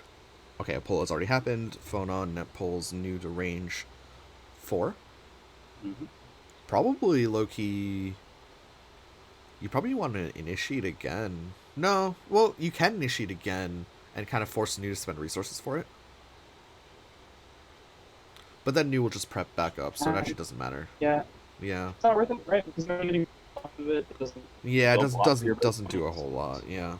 Okay, a pull has already happened. Phonon net pulls new to range 4. Mm-hmm. Probably low-key... You probably want to initiate again. No, well, you can initiate again and kind of force new to spend resources for it. But then new will just prep back up, so it actually doesn't matter. Yeah. Yeah. It's not worth it, right? Because you're getting off of it. It doesn't. Yeah, it doesn't do a whole lot. Yeah.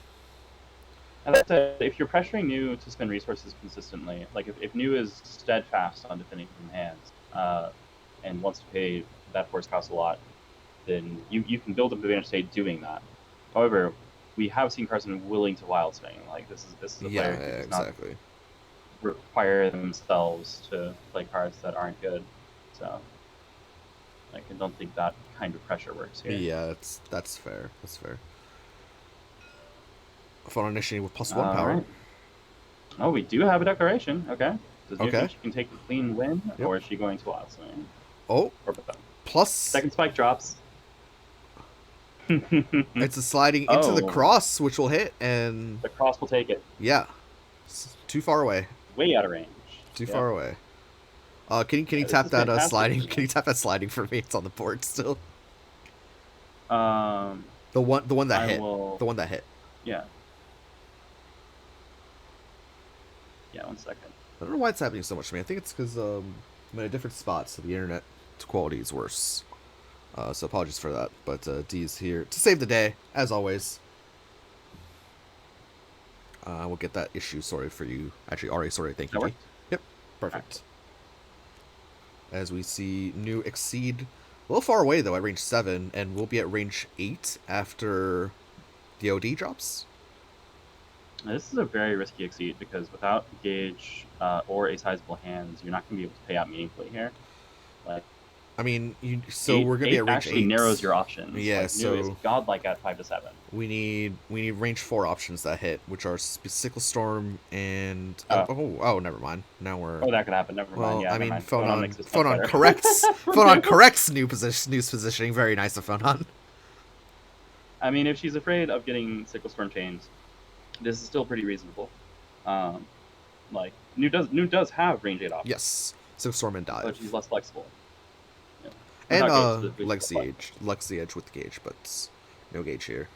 And that's it. If you're pressuring new to spend resources consistently, like if new is steadfast on defending from hands, and wants to pay that force cost a lot, then you can build up advantage state doing that. However, we have seen Carson willing to wild swing. Like this is a player who does exactly. not require themselves to play cards that aren't good. So like I don't think that kind of pressure works here. Yeah, that's fair. That's fair. Phonon initiating with +1 power. Right. Oh, we do have a declaration. Okay. Does you think she can take the clean win, or is she going to wild swing? Oh. Or both. Plus. Second spike drops. It's a sliding into the cross, which will hit, and the cross will take it. Yeah. It's too far away. Way out of range. Too far away. Can you tap that sliding? Can you tap that sliding for me? It's on the board still. The one that hit. The one that hit. Yeah. Yeah, 1 second. I don't know why it's happening so much to me. I think it's because I'm in a different spot, so the internet quality is worse. So apologies for that. But D's here to save the day, as always. We'll get that issue sorted for you. Actually, already sorted. Thank you, D. Yep, perfect. Right. As we see new exceed a little far away though at range 7, and we'll be at range 8 after the OD drops. This is a very risky exceed because without gauge or a sizable hands, you're not going to be able to pay out meaningfully here. Like I mean, so Eight, we're gonna be eight at range actually 8. narrows your options. Yeah, Like New is so godlike at 5 to 7. we need range 4 options that hit, which are Sickle Storm and Oh, never mind. Now we're oh, that could happen. Never mind. well. Yeah, I never mean, mind. Phonon makes this much Phonon better. corrects For Phonon New. corrects New's positioning. Very nice of Phonon. I mean, if she's afraid of getting Sickle Storm chains, this is still pretty reasonable. Um, like New does have range 8 options, Yes, Sickle Storm and but dive, she's less flexible. Yeah. and Without gauge, specifically, she's less Legacy Edge with gauge, but no gauge here.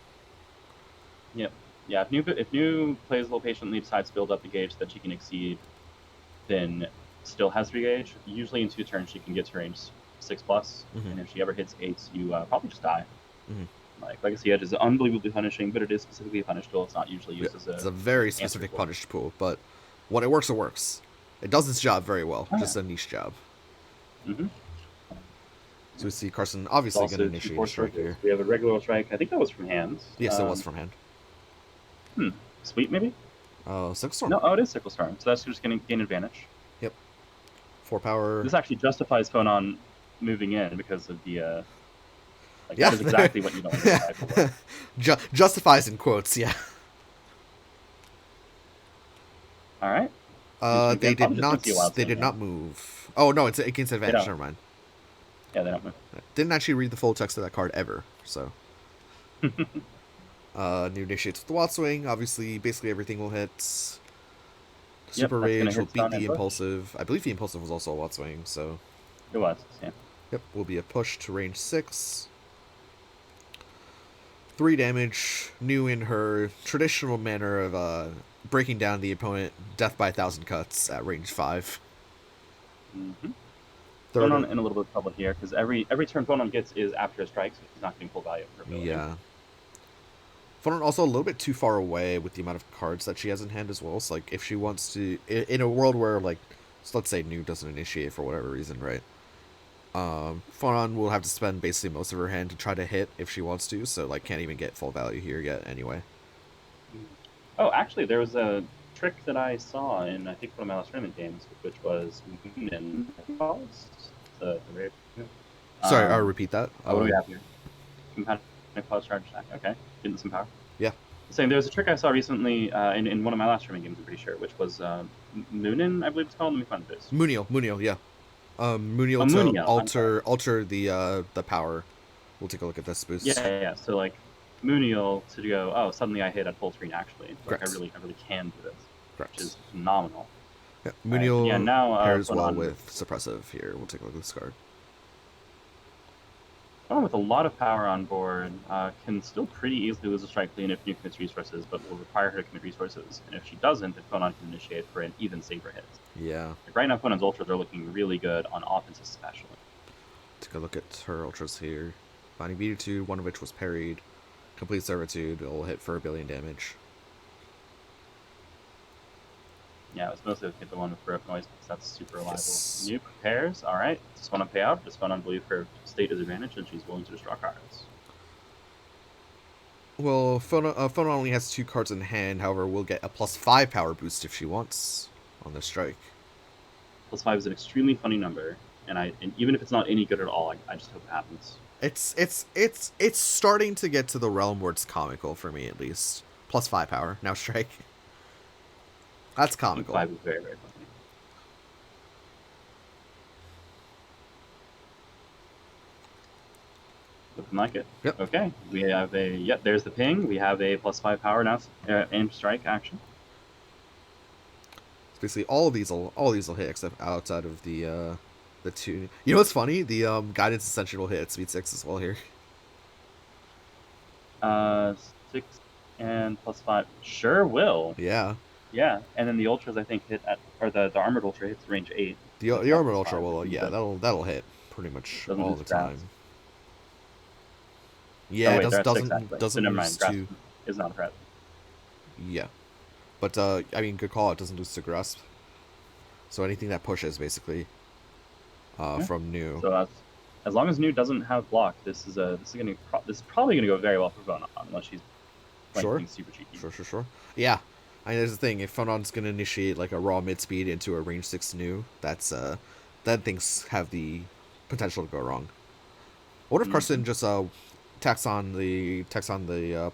Yep. Yeah. If New plays a little patiently, decides to build up the gauge that she can exceed, then still has 3 gauge. Usually in 2 turns she can get to range 6+, and if she ever hits 8s, you probably just die. Like Legacy Edge is unbelievably punishing, but it is specifically a punish tool. It's not usually used as a. It's a very specific punish pool, but when it works, it works. It does its job very well. Just a niche job. So we see Carson obviously going to initiate a strike here. We have a regular strike. I think that was from hand. Yes, it was from hand. Sweep maybe? Sickle Storm. No, it is Sickle Storm. So that's just going to gain advantage. Yep. 4 power. This actually justifies Phonon moving in because of the. That is exactly what you don't want to justifies in quotes, yeah. All right. They did not. They did not move. Oh no, it's against advantage. Never mind. Yeah, they don't move. Didn't actually read the full text of that card ever. So. New initiates with the Wild Swing. Obviously, basically everything will hit. Super Rage will beat the Impulsive. I believe the Impulsive was also a Wild Swing, so. It was. Yeah. Yep, will be a push to range 6. 3 damage. New in her traditional manner of breaking down the opponent, death by 1,000 cuts at range 5. Phonon in a little bit of trouble here because every turn Phonon gets is after a strike, so she's not getting full value of her ability. Yeah. Phonon also a little bit too far away with the amount of cards that she has in hand as well. So like if she wants to, in a world where like, so let's say New doesn't initiate for whatever reason, right? Phonon will have to spend basically most of her hand to try to hit if she wants to, so like can't even get full value here yet anyway. Oh, actually, there was a trick that I saw in I think one of my last tournament games, which was Sorry, I'll repeat that. What do we have here? Competitive pause charge attack. Okay, getting some power. Yeah. Saying there was a trick I saw recently in one of my last tournament games, I'm pretty sure, which was Moonin, I believe it's called. Let me find this. Muniel, yeah. Muniel to alter the power. We'll take a look at this boost. Yeah. So like Muniel to go. Oh, suddenly I hit at full screen. Actually, like, I really can do this, which is phenomenal. Yeah, Muniel now pairs well with suppressive here. We'll take a look at this card. Someone with a lot of power on board can still pretty easily lose a strike clean if New commits resources, but will require her to commit resources. And if she doesn't, then Phonon can initiate for an even safer hit. Yeah. Like right now, Phonon's ultras are looking really good on offense, especially. Take a look at her ultras here. Binding Beatitude, one of which was parried. Complete Servitude will hit for 1 billion damage. Yeah, it was mostly hit the one with Growth Noise because that's super reliable. Yes. New prepares. All right. Does Phonon pay out? Does Phonon believe her state is advantage and she's willing to destroy cards? Well, Phonon only has 2 cards in hand. However, will get a +5 power boost if she wants on this strike. +5 is an extremely funny number, and even if it's not any good at all, I just hope it happens. It's starting to get to the realm where it's comical for me, at least. +5 power now strike. That's comical. 5 is very, very funny. Looking like it. Yep. Okay. We have there's the ping. We have a +5 power now. Aim strike action. Basically, all these will hit except outside of the 2. You know what's funny? The guidance ascension will hit at speed 6 as well here. 6 and +5. Sure will. Yeah. Yeah, and then the ultras I think hit at, or the armored ultra hits range 8. The armored ultra will, yeah, that'll hit pretty much all the time. Yeah, it doesn't never lose mind. to. Is not a threat. Yeah, but I mean, good call. It doesn't lose to grasp. So anything that pushes, basically, from New. So as long as New doesn't have block, this is probably gonna go very well for Phonon unless she's playing super cheeky. Sure. Yeah. I mean, there's the thing. If Phonon's gonna initiate like a raw mid speed into a range 6 New, that's then things have the potential to go wrong. What if Carson just tacks on the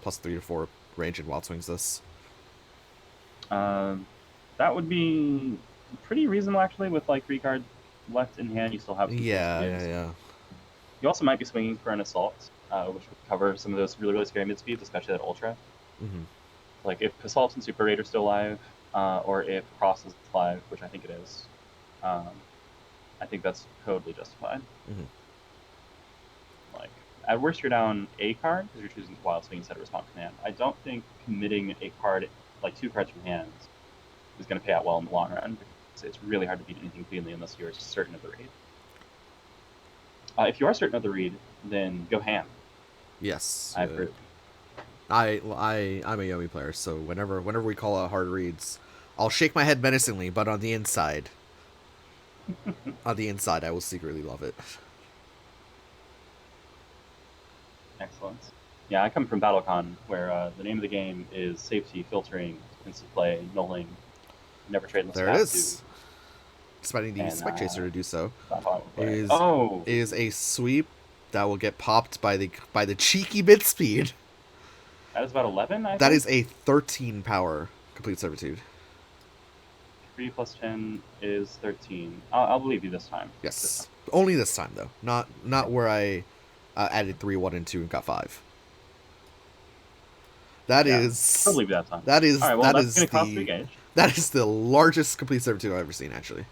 plus 3 to 4 range and wild swings this? That would be pretty reasonable actually. With like 3 cards left in hand, you still have some tools to use. Yeah. You also might be swinging for an assault, which would cover some of those really scary mid speeds, especially that ultra. Mm-hmm. Like if Assault and Super Raid are still live, or if Cross is live, which I think it is, I think that's totally justified. Mm-hmm. Like at worst, you're down a card because you're choosing Wild Swing instead of Respond Command. I don't think committing a card, like 2 cards from hand, is going to pay out well in the long run. Because it's really hard to beat anything cleanly unless you're certain of the read. If you are certain of the read, then go ham. Yes. I've heard. I'm a Yomi player, so whenever we call out hard reads, I'll shake my head menacingly, but on the inside, I will secretly love it. Excellent. Yeah, I come from BattleCon, where the name of the game is safety, filtering, instant play, nulling, never trade unless There it is. Expecting the Spec Chaser to do so is a sweep that will get popped by the cheeky mid speed. That is about 11, I think? That is a 13 power complete servitude. 3 plus 10 is 13. I'll believe you this time. Yes. This time. Only this time, though. Not where I added 3, 1, and 2 and got 5. That is... I'll believe you that time. That is... All right, well, that's going to cost 3 gauge. That is the largest complete servitude I've ever seen, actually.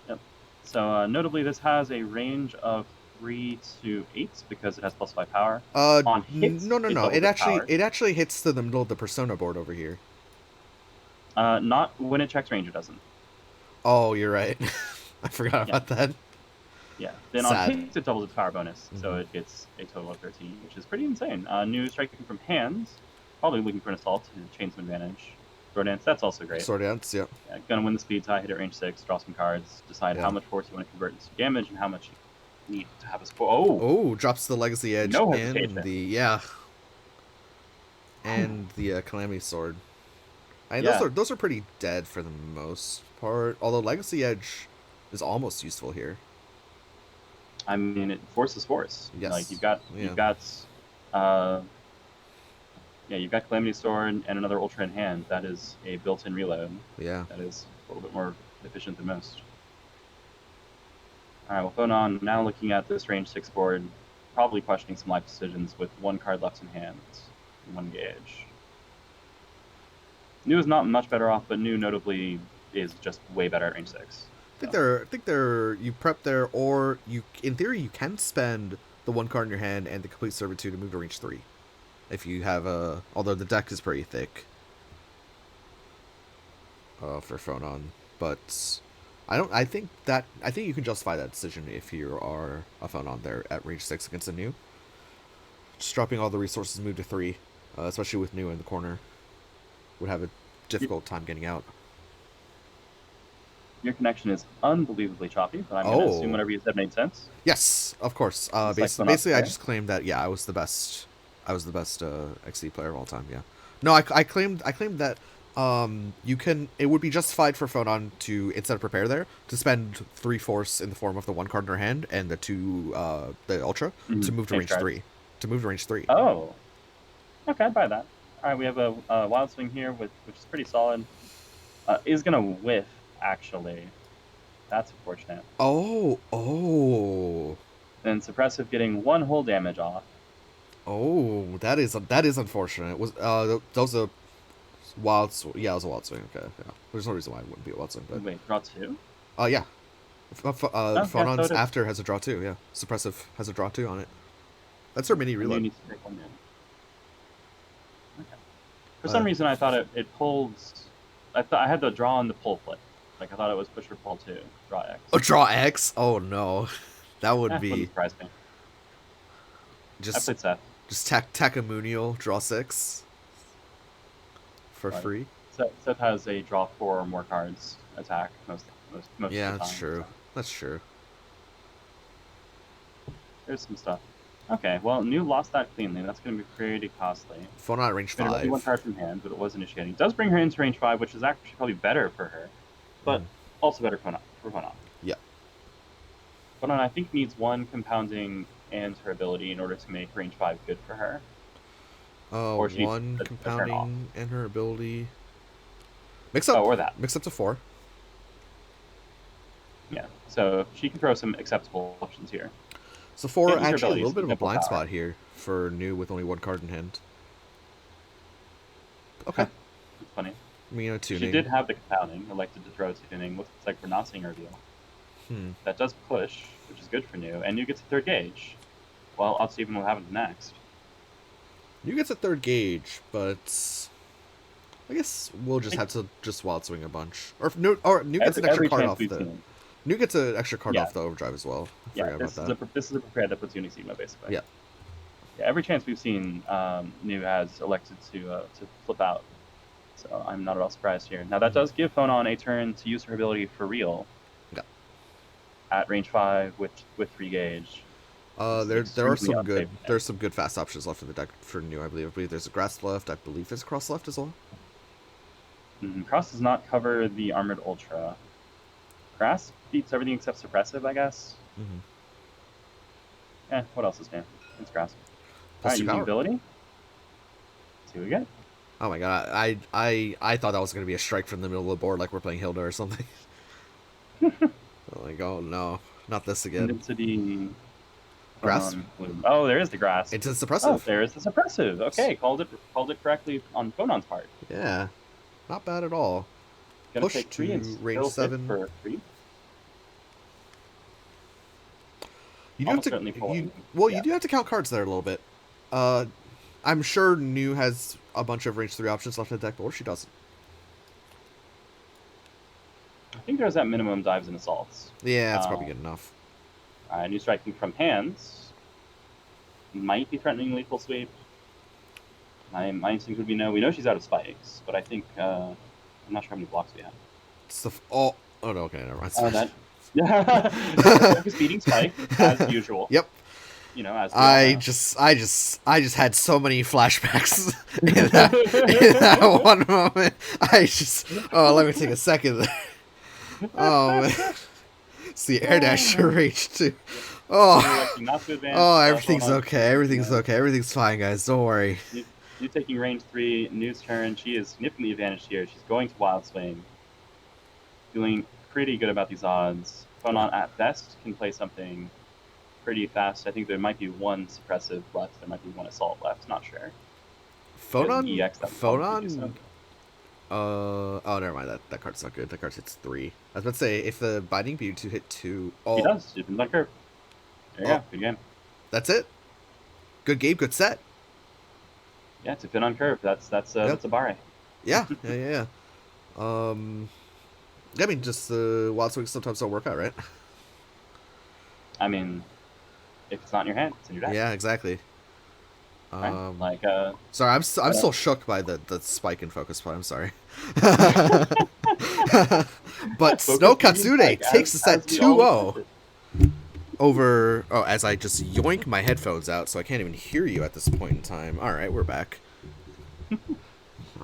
Yep. So, notably, this has a range of 3 to 8 because it has plus 5 power. On hits, no. It actually hits to the middle of the Persona board over here. Not when it checks range, it doesn't. Oh, you're right. I forgot about that. Yeah. Then on hits, it doubles its power bonus, so it gets a total of 13, which is pretty insane. New striking from hands, probably looking for an assault to chain some advantage. Sword Dance, that's also great. Sword Dance, yeah. Gonna win the speed tie, hit at range 6, draw some cards, decide how much force you want to convert into damage and how much you need to have a score. Oh, drops the Legacy Edge and the Calamity Sword. Those are pretty dead for the most part. Although Legacy Edge is almost useful here. I mean, it forces force. Yes. Like you've got Calamity Sword and another Ultra in hand. That is a built-in reload. Yeah. That is a little bit more efficient than most. All right, well, Phonon, now looking at this range 6 board, probably questioning some life decisions with 1 card left in hand, 1 gauge. New is not much better off, but New notably is just way better at range 6. I think you prep there, or in theory you can spend the 1 card in your hand and the complete servitude to move to range 3. If you have although the deck is pretty thick for Phonon, but I think you can justify that decision if you are a Phonon there at range 6 against a New. Just dropping all the resources, move to 3, especially with New in the corner, would have a difficult time getting out. Your connection is unbelievably choppy, but I'm going to assume whatever you said made sense. Yes, of course. Basically, I just claimed that I was the best XD player of all time. Yeah. No, I claimed that it would be justified for Phonon to, instead of prepare there, to spend 3 force in the form of the 1 card in her hand and the 2 the Ultra to move to range 3. To move to range 3. Oh. Okay, I'd buy that. All right, we have a Wild Swing here, which is pretty solid. Is going to whiff, actually. That's unfortunate. Oh. Then Suppressive getting 1 whole damage off. Oh, that is unfortunate. Was those a wild swing? Yeah, it was a wild swing. Okay, yeah. There's no reason why it wouldn't be a wild swing. But wait, draw 2? Yeah. Phonon's after has a draw 2. Yeah, Suppressive has a draw 2 on it. That's her mini reload. You need to take 1 in. Okay. For some reason, I thought it pulls. I had the draw and the pull flip. Like I thought it was push or pull 2, draw X. Oh, draw X? Oh no, that would be. Wouldn't surprise me. I played Seth. Just Takamunial, draw 6 for free. Seth has a draw 4 or more cards attack most of the time. That's true. So. That's true. There's some stuff. Okay, well, New lost that cleanly. That's going to be pretty costly. Phonon at range 5. 1 card from hand, but it was initiating. Does bring her into range 5, which is actually probably better for her, but also better for Phonon. Yeah. Phonon, I think, needs 1 compounding and her ability in order to make range 5 good for her. Or she needs One a turn off. compounding and her ability. Mix Oh, up. or that. Mix up to 4. Yeah. So she can throw some acceptable options here. So 4, Can't use her actually a abilities, little bit of a get full blind power. spot here for New with only 1 card in hand. Okay. It's funny. Tuning. She did have the compounding, elected to throw tuning. Looks like we're not seeing her reveal. That does push, which is good for New, and New gets a 3rd gauge. Well, I'll see what happens next. New gets a 3rd gauge, but I guess we'll just have to just wild swing a bunch. Or New gets an extra card off the. New gets an extra card off the overdrive as well. I forgot about that. This is a prepared that puts Unique Sigma, basically. Yeah. Every chance we've seen, New has elected to flip out. So I'm not at all surprised here. Now that does give Phonon a turn to use her ability for real. Yeah. At range 5 with 3 gauge. There are some good fast options left in the deck for New. I believe there's a grass left. I believe there's a cross left as well. Cross does not cover the armored ultra. Grass beats everything except suppressive, I guess. What else is new? It's grass. Alright, using ability. Let's see what we get. Oh my god, I thought that was going to be a strike from the middle of the board like we're playing Hilda or something. Like, oh no, not this again. Density. Grass? Oh, there is the grass. It's a suppressive. Oh, there is the suppressive. Okay, called it correctly on Phonon's part. Yeah, not bad at all. Gonna push to range 7. For 3. You do have to. You do have to count cards there a little bit. I'm sure New has a bunch of range 3 options left in the deck, or she doesn't. I think there's that minimum dives and assaults. Yeah, that's probably good enough. New striking from hands might be threatening lethal sweep. My instinct would be no. We know she's out of spikes, but I think I'm not sure how many blocks we have. It's the oh no, okay, never mind. Focus beating spike as usual. Yep. As I just had so many flashbacks in that one moment. Let me take a second there. Oh man. See, air dash rage too. Everything's okay. Everything's okay. Everything's fine, guys. Don't worry. New taking range 3, New's turn. She is significantly advantaged here. She's going to wild swing. Feeling pretty good about these odds. Phonon at best can play something pretty fast. I think there might be 1 suppressive left. There might be 1 assault left. Not sure. Phonon. Oh, never mind. That card's not good. That card hits 3. I was about to say if the binding beat to hit 2. Oh, he does. It's been curve. There you go. Good game. That's it. Good game. Good set. Yeah, to fit on curve. That's a barre. Yeah. I mean, just the wild swings sometimes don't work out, right? I mean, if it's not in your hand, it's in your deck. Yeah, exactly. Right? Sorry, I'm still shook by the spike and focus point. I'm sorry. But Snow Katsune takes us at 2-0 over. Oh, as I just yoink my headphones out, so I can't even hear you at this point in time. All right, we're back.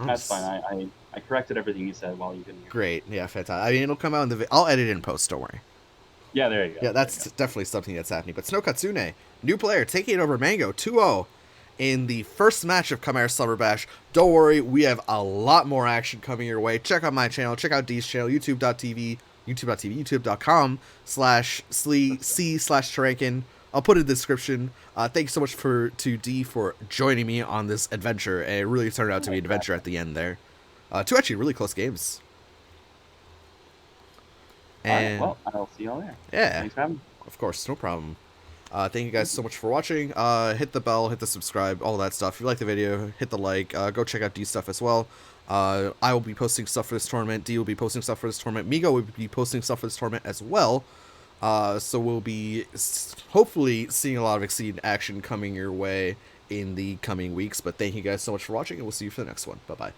That's fine. I corrected everything you said while you didn't hear. Great. Yeah, fantastic. I mean, it'll come out in the. I'll edit it in post. Don't worry. Yeah, there you go. Yeah, that's definitely something that's happening. But Snow Katsune, new player, taking it over Mango 2-0 in the first match of Chimera Summer Bash. Don't worry, we have a lot more action coming your way. Check out my channel. Check out D's channel, youtube.tv/C/Tarankin. I'll put it in the description. Thanks so much to D for joining me on this adventure. It really turned out to be an adventure at the end there. 2 actually really close games. And well, I'll see y'all there. Yeah. Thanks for having me. Of course, no problem. Thank you guys so much for watching. Hit the bell, hit the subscribe, all that stuff. If you like the video, hit the like. Go check out D's stuff as well. I will be posting stuff for this tournament. D will be posting stuff for this tournament. Migo will be posting stuff for this tournament as well. So we'll be hopefully seeing a lot of Exceed action coming your way in the coming weeks. But thank you guys so much for watching, and we'll see you for the next one. Bye-bye.